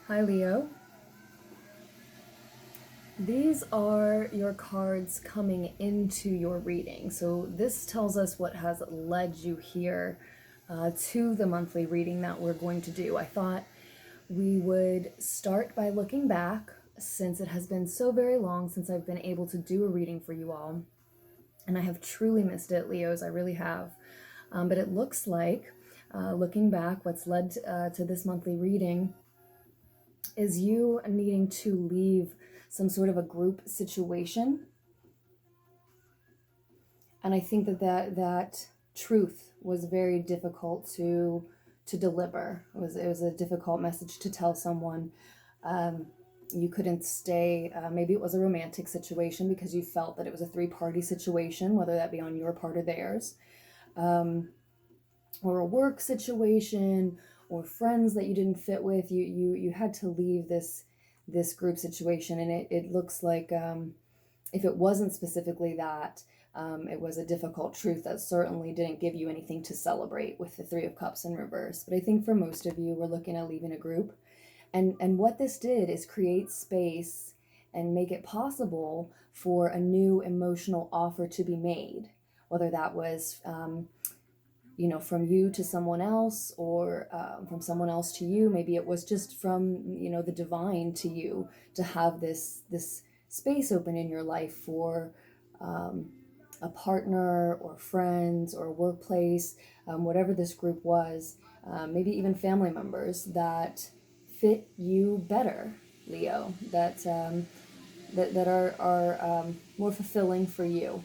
Hi Leo. These are your cards coming into your reading. So this tells us what has led you here to the monthly reading that we're going to do. I thought we would start by looking back, since it has been so very long since I've been able to do a reading for you all. And I have truly missed it, Leos, I really have. But it looks like, looking back, what's led to this monthly reading is you needing to leave some sort of a group situation. And I think that truth was very difficult to deliver. It was a difficult message to tell someone. You couldn't stay. Maybe it was a romantic situation because you felt that it was a three-party situation, whether that be on your part or theirs, or a work situation, or friends that you didn't fit with. You had to leave this group situation, and it looks like if it wasn't specifically that, it was a difficult truth that certainly didn't give you anything to celebrate with the Three of Cups in reverse. But I think for most of you, we're looking at leaving a group. And what this did is create space and make it possible for a new emotional offer to be made, whether that was from you to someone else, or from someone else to you. Maybe it was just from the divine to you, to have this space open in your life for a partner or friends or workplace, whatever this group was, maybe even family members that fit you better, Leo, that are more fulfilling for you,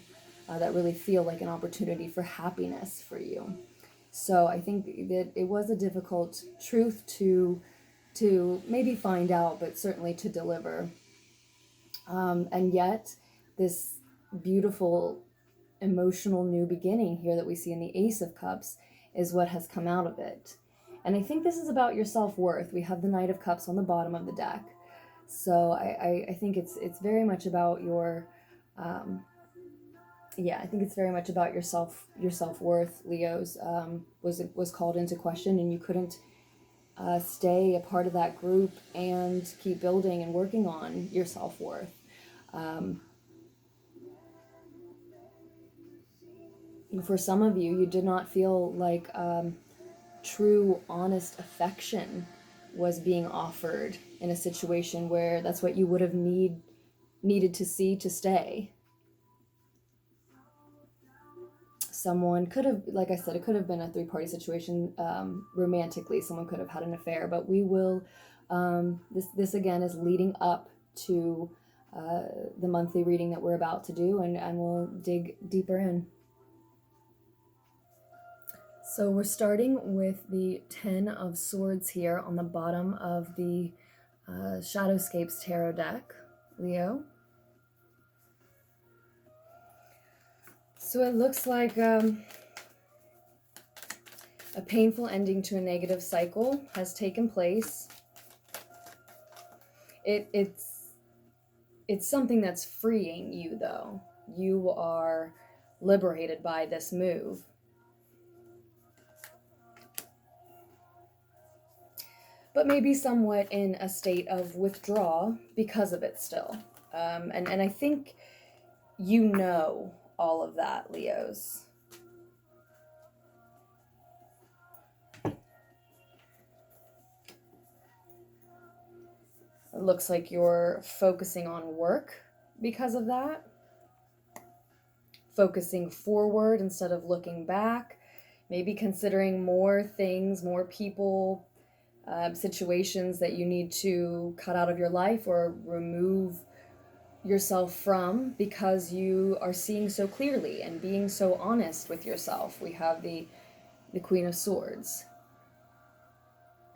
that really feel like an opportunity for happiness for you. So I think that it was a difficult truth to maybe find out, but certainly to deliver. And yet, this beautiful emotional new beginning here that we see in the Ace of Cups is what has come out of it. And I think this is about your self-worth. We have the Knight of Cups on the bottom of the deck. So I think it's very much about your I think it's very much about your self-worth. Leo's was called into question, and you couldn't stay a part of that group and keep building and working on your self-worth. For some of you, you did not feel like true, honest affection was being offered in a situation where that's what you would have needed to see to stay. Someone could have, like I said, it could have been a three-party situation. Romantically, someone could have had an affair, but we will, this again is leading up to the monthly reading that we're about to do, and we'll dig deeper in. So we're starting with the 10 of Swords here on the bottom of the Shadowscapes tarot deck, Leo. So it looks like a painful ending to a negative cycle has taken place. It's something that's freeing you, though. You are liberated by this move. But maybe somewhat in a state of withdrawal because of it still. And I think you know all of that, Leos. It looks like you're focusing on work because of that. Focusing forward instead of looking back. Maybe considering more things, more people, situations that you need to cut out of your life or remove yourself from, because you are seeing so clearly and being so honest with yourself. We have the Queen of Swords.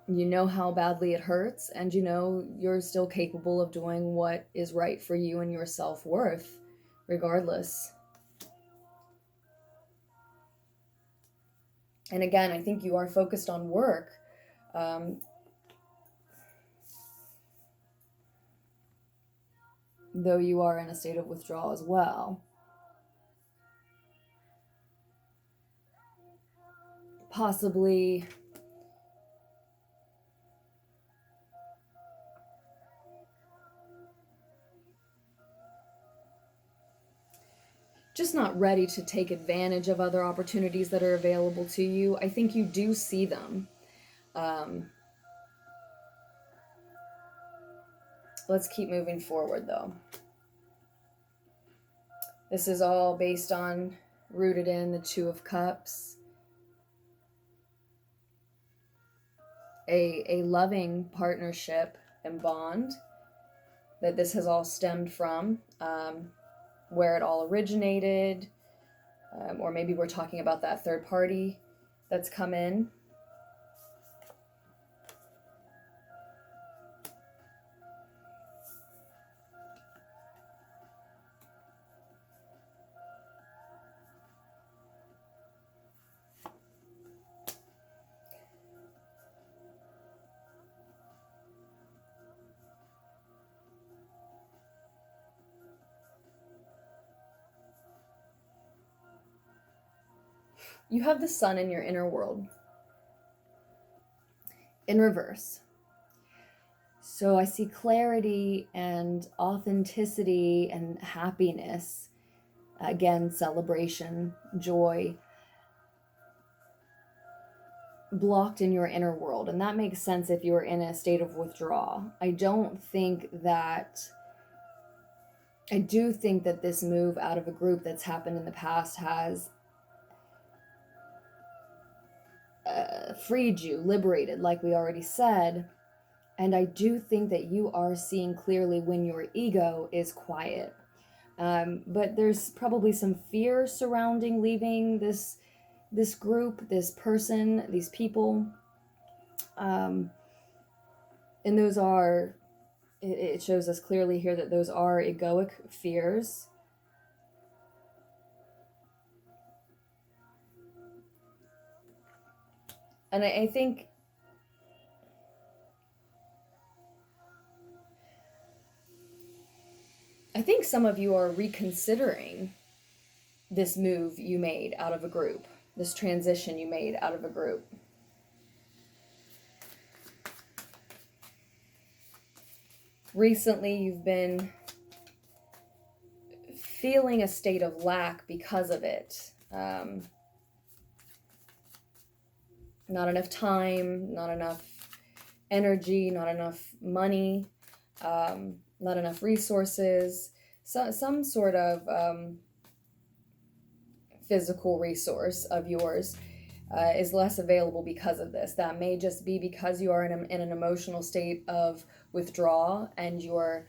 You know how badly it hurts, and you know you're still capable of doing what is right for you and your self-worth, regardless. And again, I think you are focused on work. Though you are in a state of withdrawal as well. Possibly just not ready to take advantage of other opportunities that are available to you. I think you do see them. Let's keep moving forward, though. This is all based on, rooted in the Two of Cups. A loving partnership and bond that this has all stemmed from, where it all originated, or maybe we're talking about that third party that's come in. You have the sun in your inner world in reverse. So I see clarity and authenticity and happiness. Again, celebration, joy, blocked in your inner world. And that makes sense if you're in a state of withdrawal. I do think that this move out of a group that's happened in the past has freed you, liberated, like we already said. And I do think that you are seeing clearly when your ego is quiet. But there's probably some fear surrounding leaving this group, this person, these people. And those are, it shows us clearly here that those are egoic fears. And I think some of you are reconsidering this move you made out of a group, this transition you made out of a group. Recently, you've been feeling a state of lack because of it. Not enough time, not enough energy, not enough money, not enough resources. So, some sort of physical resource of yours is less available because of this. That may just be because you are in an emotional state of withdrawal, and you're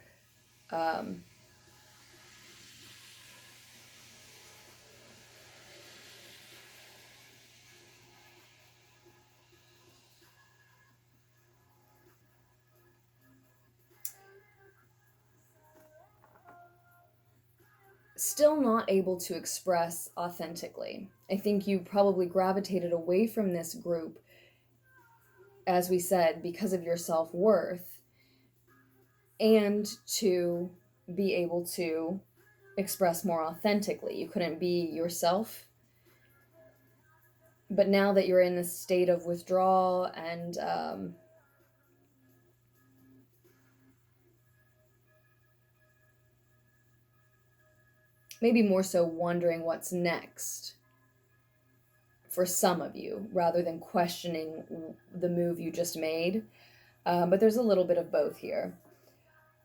still not able to express authentically. I think you probably gravitated away from this group, as we said, because of your self-worth, and to be able to express more authentically. You couldn't be yourself. But now that you're in this state of withdrawal and maybe more so wondering what's next for some of you, rather than questioning the move you just made. But there's a little bit of both here.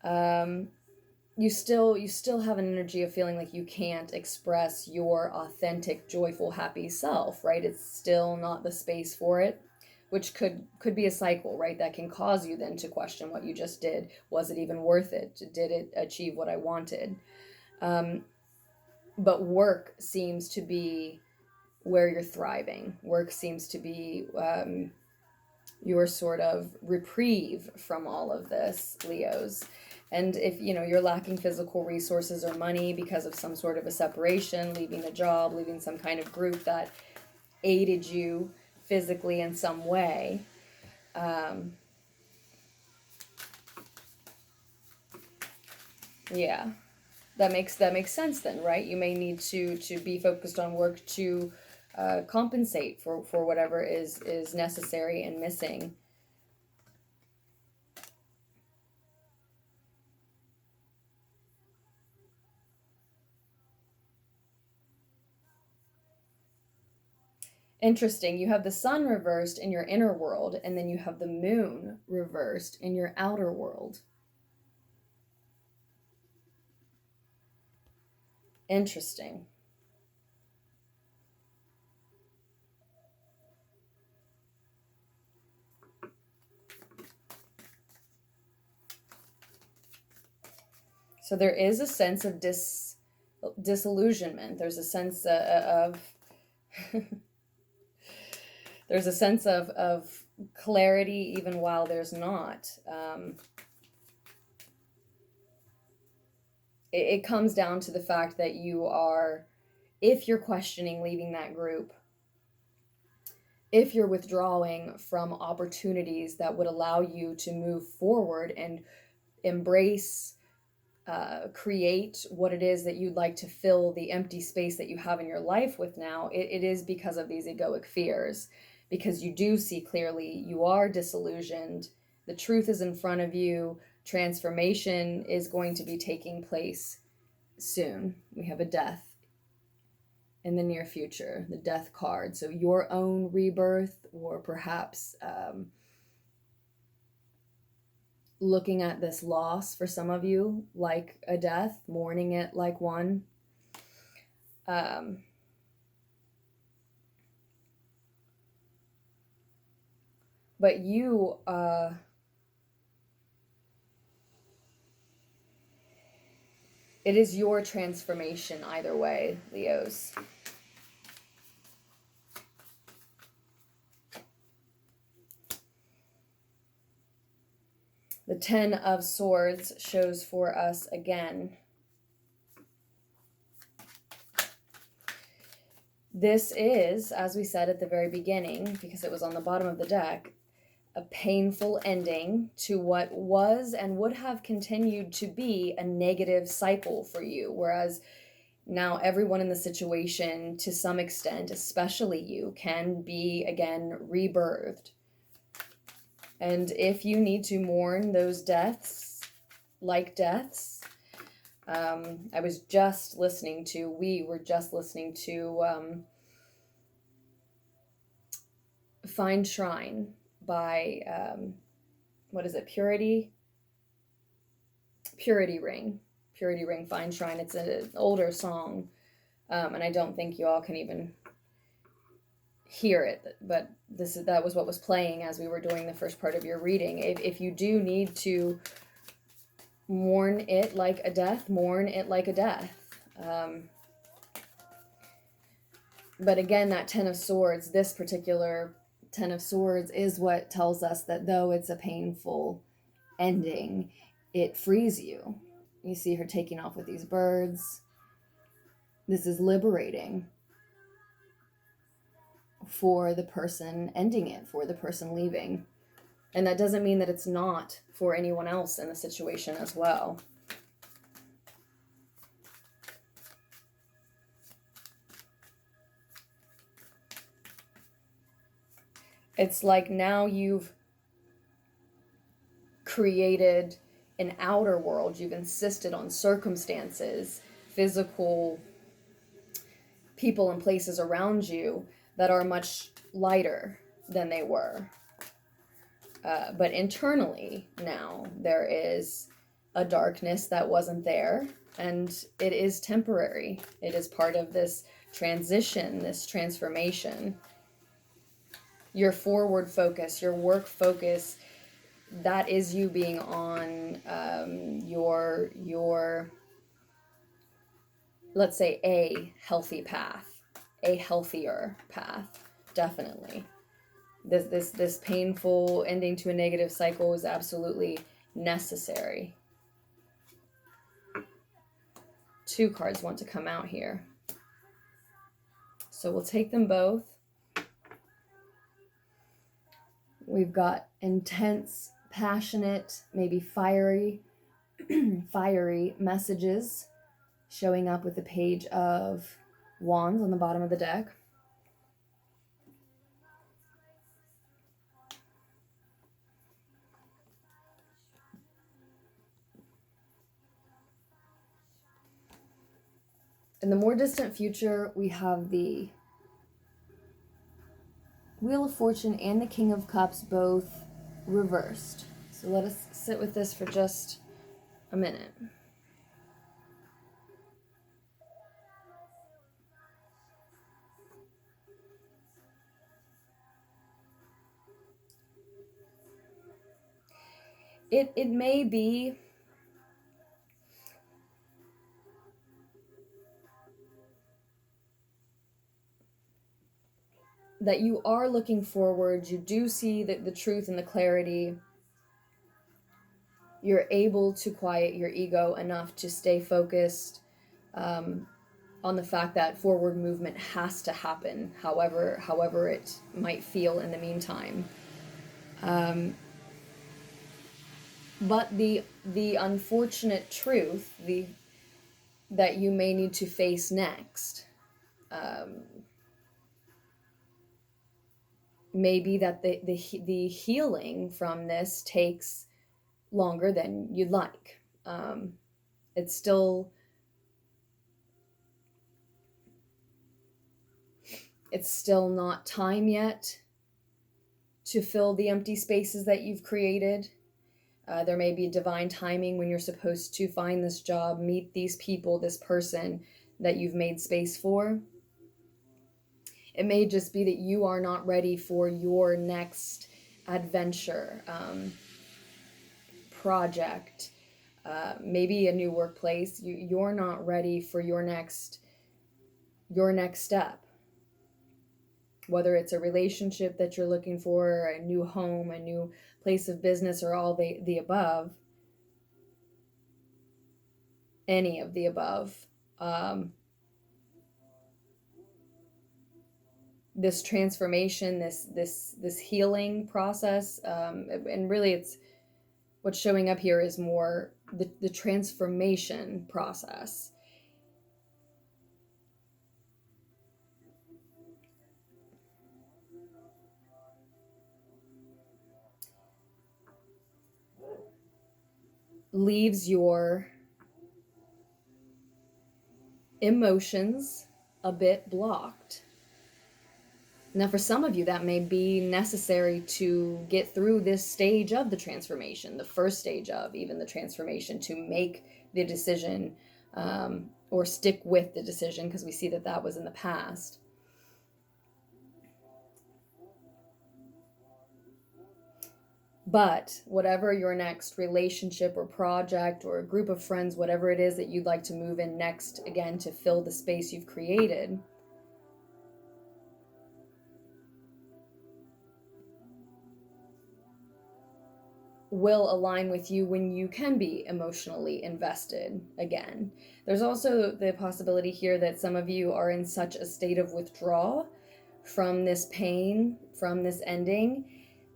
You still have an energy of feeling like you can't express your authentic, joyful, happy self, right? It's still not the space for it, which could be a cycle, right? That can cause you then to question what you just did. Was it even worth it? Did it achieve what I wanted? But work seems to be where you're thriving. Work seems to be your sort of reprieve from all of this, Leos. And if you're lacking physical resources or money because of some sort of a separation, leaving a job, leaving some kind of group that aided you physically in some way, yeah, that makes sense then, right? You may need to be focused on work to compensate for whatever is necessary and missing. Interesting. You have the sun reversed in your inner world, and then you have the moon reversed in your outer world. Interesting. So there is a sense of disillusionment. There's a sense of there's a sense of clarity even while there's not. It comes down to the fact that you are, if you're questioning leaving that group, if you're withdrawing from opportunities that would allow you to move forward and embrace, create what it is that you'd like to fill the empty space that you have in your life with now, it is because of these egoic fears. Because you do see clearly, you are disillusioned, the truth is in front of you, transformation is going to be taking place soon. We have a death in the near future, the death card. So your own rebirth, or perhaps looking at this loss for some of you like a death, mourning it like one. But you, it is your transformation either way, Leos. The Ten of Swords shows for us again. This is, as we said at the very beginning, because it was on the bottom of the deck, a painful ending to what was and would have continued to be a negative cycle for you. Whereas now everyone in the situation, to some extent, especially you, can be again rebirthed. And if you need to mourn those deaths, like deaths, we were just listening to Find Shrine by, what is it, Purity Ring, Find Shrine. It's an older song, and I don't think you all can even hear it, but that was what was playing as we were doing the first part of your reading. If you do need to mourn it like a death, mourn it like a death. But again, that Ten of Swords, this particular Ten of Swords, is what tells us that though it's a painful ending, it frees you. You see her taking off with these birds. This is liberating for the person ending it, for the person leaving. And that doesn't mean that it's not for anyone else in the situation as well. It's like now you've created an outer world. You've insisted on circumstances, physical people and places around you that are much lighter than they were. But internally now there is a darkness that wasn't there, and it is temporary. It is part of this transition, this transformation. Your forward focus, your work focus, that is you being on your let's say a healthy path, a healthier path, definitely. This painful ending to a negative cycle is absolutely necessary. Two cards want to come out here, so we'll take them both. We've got intense, passionate, maybe fiery messages showing up with the Page of Wands on the bottom of the deck. In the more distant future, we have the Wheel of Fortune and the King of Cups both reversed. So let us sit with this for just a minute. It may be that you are looking forward, you do see the truth and the clarity. You're able to quiet your ego enough to stay focused on the fact that forward movement has to happen, however it might feel in the meantime. But the unfortunate truth, that you may need to face next, maybe that the healing from this takes longer than you'd like. It's still not time yet to fill the empty spaces that you've created. There may be divine timing when you're supposed to find this job, meet these people, this person that you've made space for. It may just be that you are not ready for your next adventure, project, maybe a new workplace. You're not ready for your next step. Whether it's a relationship that you're looking for, a new home, a new place of business, or all the above, any of the above, this transformation, this healing process, and really it's what's showing up here is more the transformation process. Leaves your emotions a bit blocked. Now, for some of you, that may be necessary to get through this stage of the transformation, the first stage of even the transformation, to make the decision, or stick with the decision, because we see that was in the past. But whatever your next relationship or project or a group of friends, whatever it is that you'd like to move in next, again, to fill the space you've created, will align with you when you can be emotionally invested again. There's also the possibility here that some of you are in such a state of withdrawal from this pain, from this ending,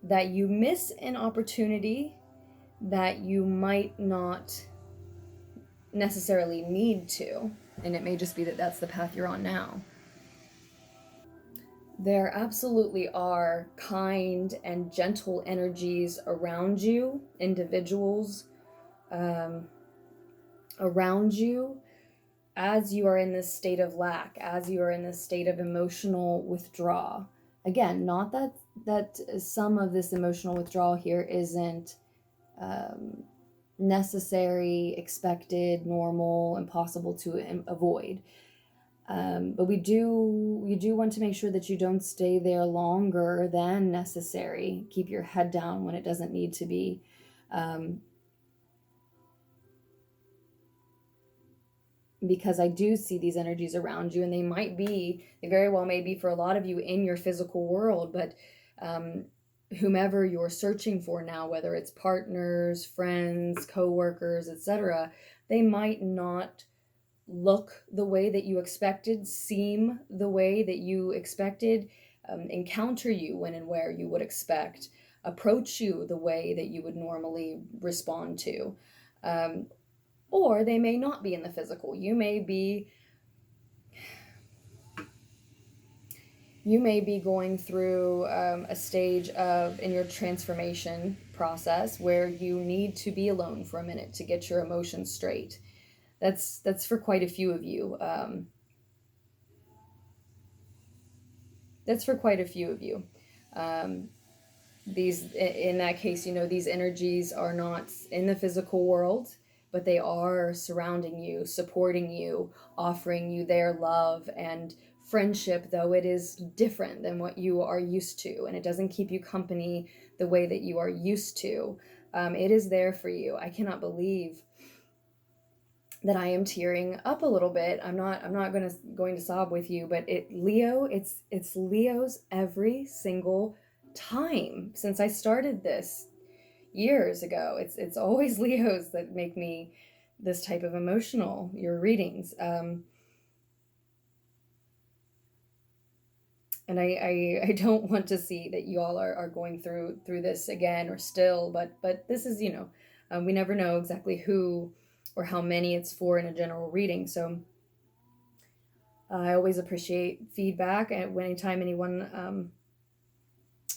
that you miss an opportunity that you might not necessarily need to. And it may just be that that's the path you're on now. There absolutely are kind and gentle energies around you, individuals around you, as you are in this state of lack, as you are in this state of emotional withdrawal. Again, not that some of this emotional withdrawal here isn't necessary, expected, normal, impossible to avoid. But we do want to make sure that you don't stay there longer than necessary. Keep your head down when it doesn't need to be. Because I do see these energies around you, and they very well may be for a lot of you in your physical world, but whomever you're searching for now, whether it's partners, friends, co-workers, etc., they might not look the way that you expected, seem the way that you expected, encounter you when and where you would expect, approach you the way that you would normally respond to. Or they may not be in the physical. You may be going through a stage in your transformation process where you need to be alone for a minute to get your emotions straight. That's for quite a few of you. That's for quite a few of you. These, in that case, these energies are not in the physical world, but they are surrounding you, supporting you, offering you their love and friendship, though it is different than what you are used to, and it doesn't keep you company the way that you are used to. It is there for you. I cannot believe that I am tearing up a little bit. I'm not going to sob with you, but it's Leo's every single time since I started this years ago. It's always Leos that make me this type of emotional, your readings. And I don't want to see that you all are going through this again or still, but this is, we never know exactly who or how many it's for in a general reading. So I always appreciate feedback, and anytime anyone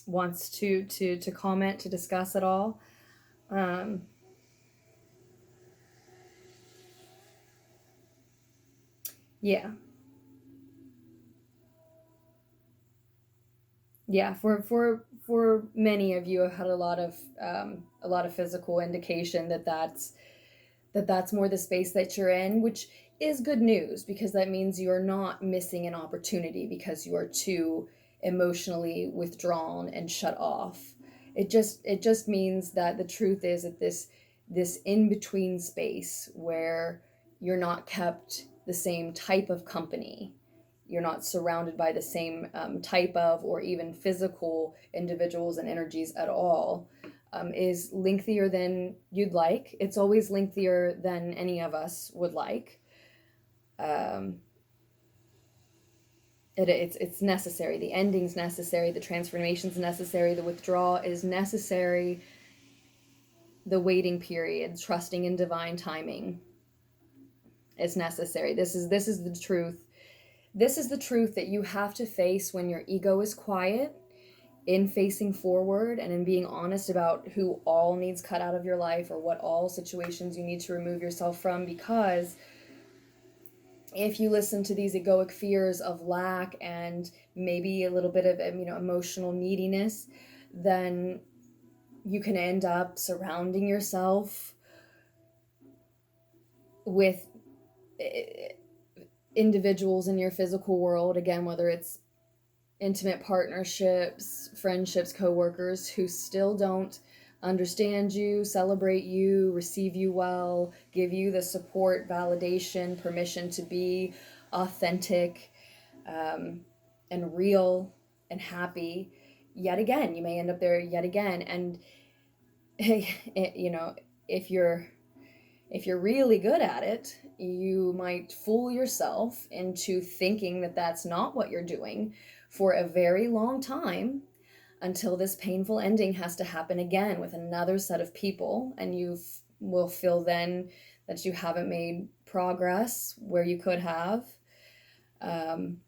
wants to comment, to discuss at all. Yeah. Yeah, for many of you, have had a lot of physical indication that's more the space that you're in, which is good news, because that means you're not missing an opportunity because you are too emotionally withdrawn and shut off. It just means that the truth is that this in between space where you're not kept the same type of company, you're not surrounded by the same type of or even physical individuals and energies at all, is lengthier than you'd like. It's always lengthier than any of us would like. Um, it's necessary. The ending's necessary. The transformation's necessary. The withdrawal is necessary. The waiting period, trusting in divine timing, is necessary. This is the truth. This is the truth that you have to face when your ego is quiet, in facing forward and in being honest about who all needs cut out of your life, or what all situations you need to remove yourself from. Because if you listen to these egoic fears of lack and maybe a little bit of emotional neediness, then you can end up surrounding yourself with individuals in your physical world, again, whether it's intimate partnerships, friendships, coworkers, who still don't understand you, celebrate you, receive you well, give you the support, validation, permission to be authentic, and real and happy. Yet again, you may end up there yet again. And if you're really good at it, you might fool yourself into thinking that that's not what you're doing for a very long time, until this painful ending has to happen again with another set of people, and you will feel then that you haven't made progress where you could have. And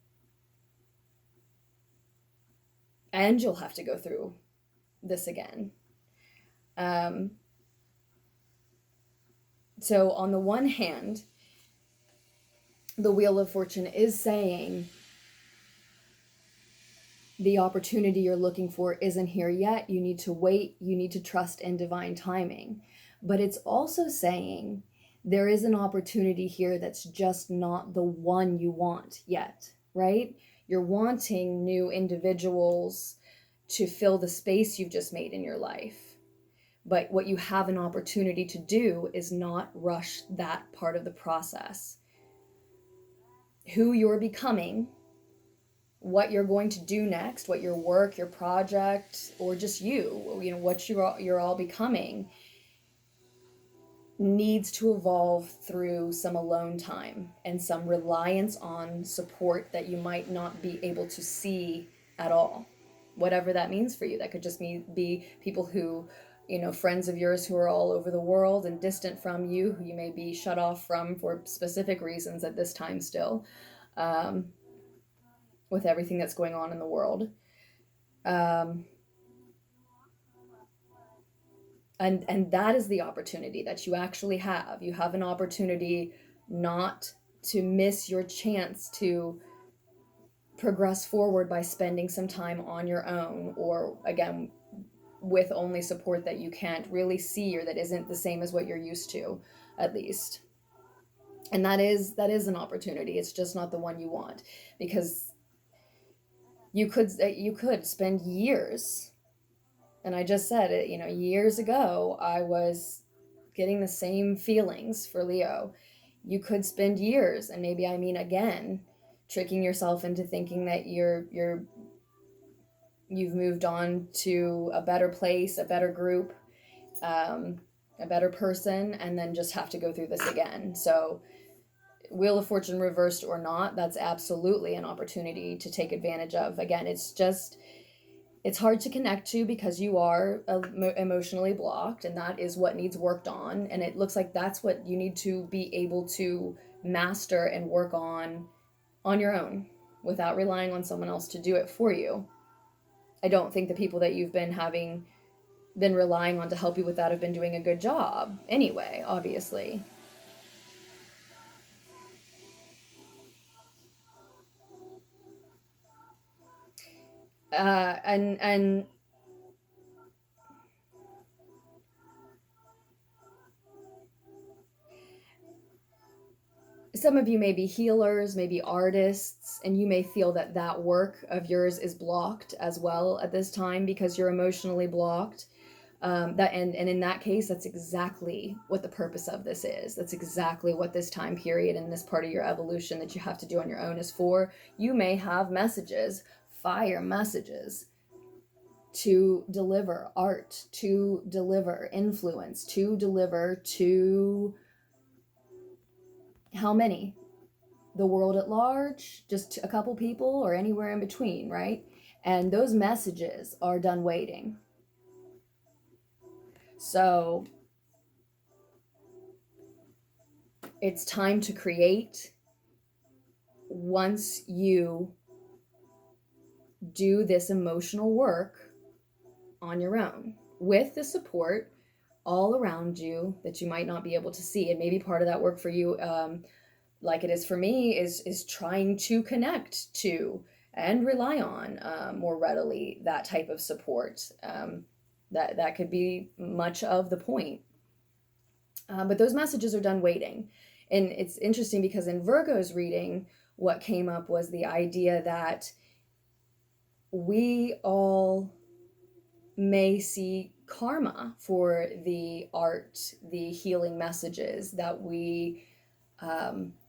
you'll have to go through this again. So on the one hand, the Wheel of Fortune is saying the opportunity you're looking for isn't here yet. You need to wait. You need to trust in divine timing. But it's also saying there is an opportunity here that's just not the one you want yet, right? You're wanting new individuals to fill the space you've just made in your life. But what you have an opportunity to do is not rush that part of the process. Who you're becoming, what you're going to do next, what your work, your project, or just what you're all becoming, needs to evolve through some alone time and some reliance on support that you might not be able to see at all, whatever that means for you. That could just be people who, friends of yours who are all over the world and distant from you, who you may be shut off from for specific reasons at this time still, with everything that's going on in the world. And that is the opportunity that you actually have. You have an opportunity not to miss your chance to progress forward by spending some time on your own, or again, with only support that you can't really see or that isn't the same as what you're used to, at least. And that is an opportunity. It's just not the one you want, because you could spend years, and I just said it, years ago I was getting the same feelings for Leo. You could spend years, and maybe I mean again, tricking yourself into thinking that you've moved on to a better place, a better group, a better person, and then just have to go through this again. So Wheel of Fortune reversed or not, that's absolutely an opportunity to take advantage of. Again, it's hard to connect to because you are emotionally blocked, and that is what needs worked on. And it looks like that's what you need to be able to master and work on your own, without relying on someone else to do it for you. I don't think the people that you've been relying on to help you with that have been doing a good job anyway, obviously. And some of you may be healers, maybe artists, and you may feel that that work of yours is blocked as well at this time because you're emotionally blocked. And in that case, that's exactly what the purpose of this is. That's exactly what this time period and this part of your evolution that you have to do on your own is for. You may have messages, fire messages, to deliver art, to deliver influence, to deliver to how many? The world at large, just a couple people, or anywhere in between, right? And those messages are done waiting. So it's time to create once you do this emotional work on your own, with the support all around you that you might not be able to see. And maybe part of that work for you, like it is for me, is trying to connect to and rely on more readily that type of support. That could be much of the point. But those messages are done waiting. And it's interesting because in Virgo's reading, what came up was the idea that we all may see karma for the art, the healing messages that we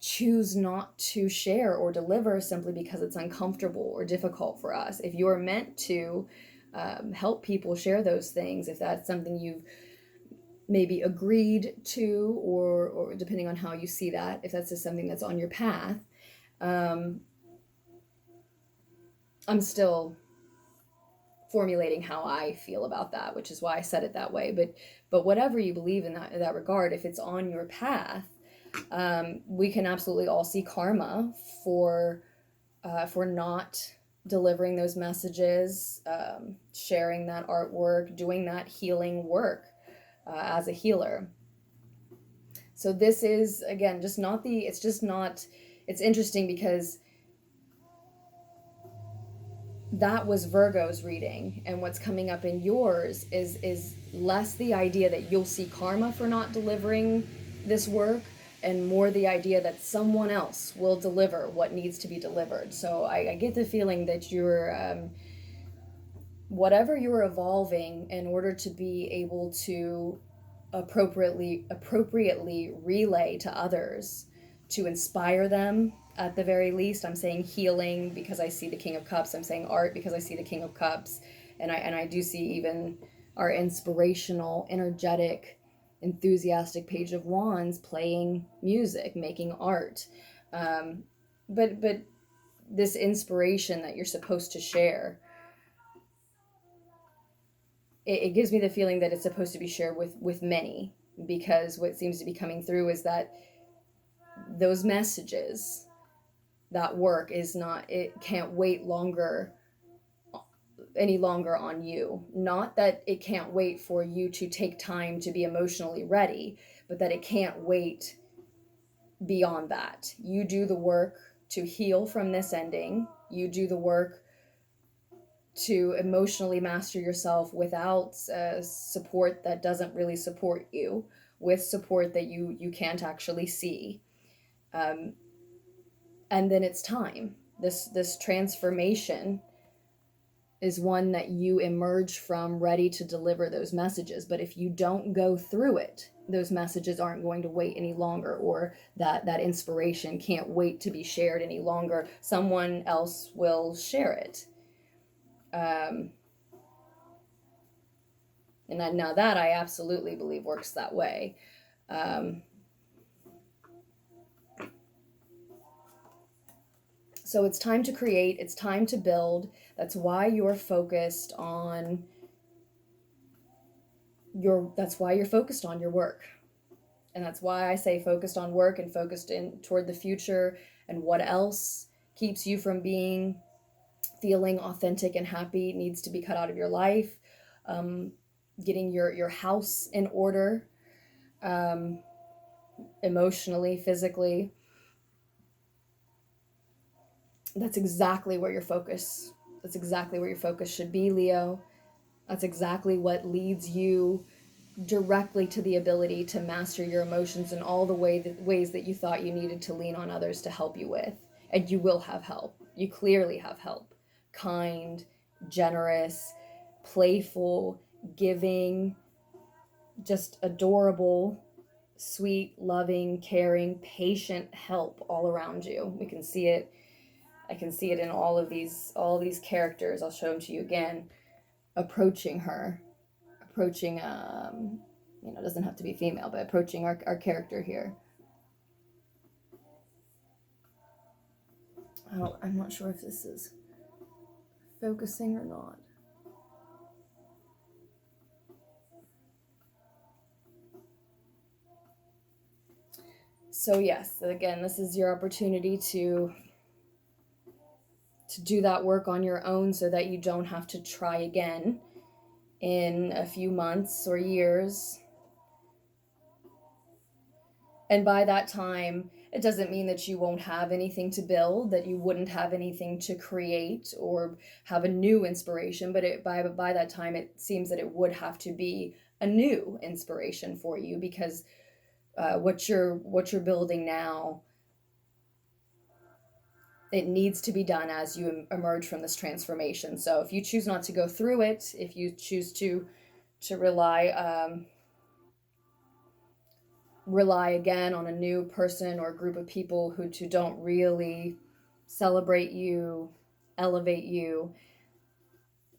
choose not to share or deliver simply because it's uncomfortable or difficult for us. If you're meant to help people share those things, if that's something you've maybe agreed to, or depending on how you see that, if that's just something that's on your path, I'm still formulating how I feel about that, which is why I said it that way. But whatever you believe in that regard, if it's on your path, we can absolutely all see karma for not delivering those messages, sharing that artwork, doing that healing work as a healer. So this is, again, just not the, it's just not, it's interesting because that was Virgo's reading, and what's coming up in yours is less the idea that you'll see karma for not delivering this work, and more the idea that someone else will deliver what needs to be delivered. So I get the feeling that you're whatever you're evolving in order to be able to appropriately relay to others, to inspire them at the very least. I'm saying healing because I see the King of Cups. I'm saying art because I see the King of Cups. And I do see even our inspirational, energetic, enthusiastic Page of Wands playing music, making art. But this inspiration that you're supposed to share, it gives me the feeling that it's supposed to be shared with many, because what seems to be coming through is that those messages, that work is not, it can't wait any longer on you. Not that it can't wait for you to take time to be emotionally ready, but that it can't wait beyond that. You do the work to heal from this ending, You do the work to emotionally master yourself without support that doesn't really support you, with support that you can't actually see. And then it's time. This transformation is one that you emerge from ready to deliver those messages. But if you don't go through it, those messages aren't going to wait any longer, or that inspiration can't wait to be shared any longer. Someone else will share it. And now that I absolutely believe works that way. So it's time to create, it's time to build. That's why you're focused on your work. And that's why I say focused on work and focused in toward the future, and what else keeps you from feeling authentic and happy needs to be cut out of your life. Getting your house in order, emotionally, physically. That's exactly where your focus should be, Leo. That's exactly what leads you directly to the ability to master your emotions in all the ways that you thought you needed to lean on others to help you with. And you will have help. You clearly have help. Kind, generous, playful, giving, just adorable, sweet, loving, caring, patient help all around you. We can see it. I can see it in all of these characters. I'll show them to you again. Approaching it doesn't have to be female, but approaching our character here. I'm not sure if this is focusing or not. So yes, again, this is your opportunity to do that work on your own, so that you don't have to try again in a few months or years. And by that time, it doesn't mean that you won't have anything to build, that you wouldn't have anything to create or have a new inspiration, but by that time it seems that it would have to be a new inspiration for you, because what you're building now, it needs to be done as you emerge from this transformation. So if you choose not to go through it, if you choose to rely again on a new person or a group of people who don't really celebrate you, elevate you,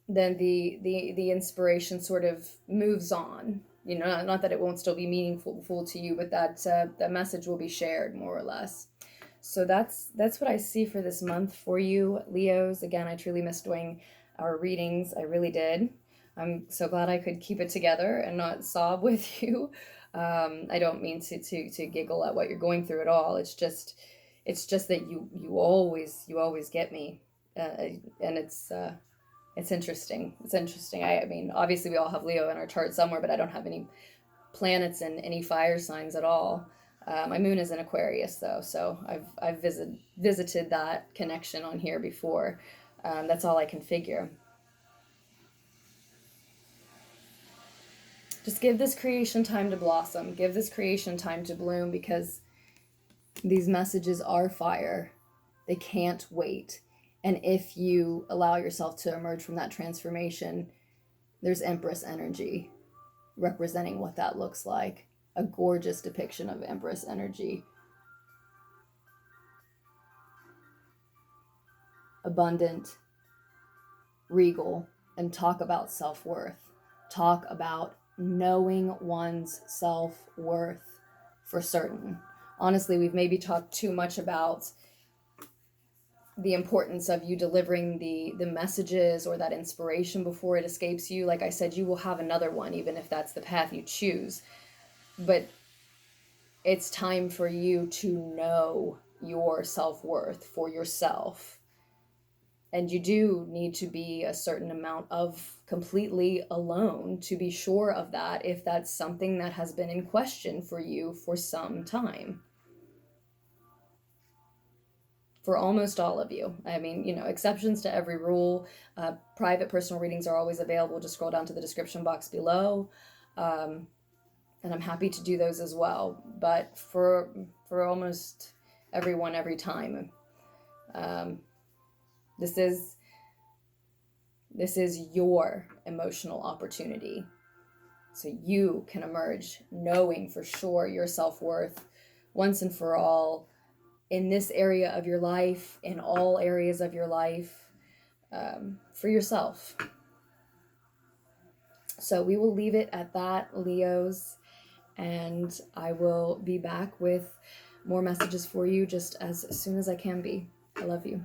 then the inspiration sort of moves on. Not that it won't still be meaningful to you, but that message will be shared more or less. So that's what I see for this month for you, Leos. Again, I truly missed doing our readings. I really did. I'm so glad I could keep it together and not sob with you. I don't mean to giggle at what you're going through at all. It's just that you always get me, and it's interesting. It's interesting. I mean, obviously we all have Leo in our chart somewhere, but I don't have any planets in any fire signs at all. My moon is in Aquarius though, so I've visited that connection on here before. That's all I can figure. Just give this creation time to blossom. Give this creation time to bloom, because these messages are fire. They can't wait. And if you allow yourself to emerge from that transformation, there's Empress energy representing what that looks like. A gorgeous depiction of Empress energy. Abundant, regal, and talk about self-worth. Talk about knowing one's self-worth for certain. Honestly, we've maybe talked too much about the importance of you delivering the messages or that inspiration before it escapes you. Like I said, you will have another one, even if that's the path you choose. But it's time for you to know your self-worth for yourself. And you do need to be a certain amount of completely alone to be sure of that, if that's something that has been in question for you for some time. for almost all of you. I mean, you know, exceptions to every rule. Private personal readings are always available. Just scroll down to the description box below. And I'm happy to do those as well. But for almost everyone, every time, this is your emotional opportunity. So you can emerge knowing for sure your self-worth once and for all in this area of your life, in all areas of your life, for yourself. So we will leave it at that, Leos, and I will be back with more messages for you just as soon as I can be. I love you.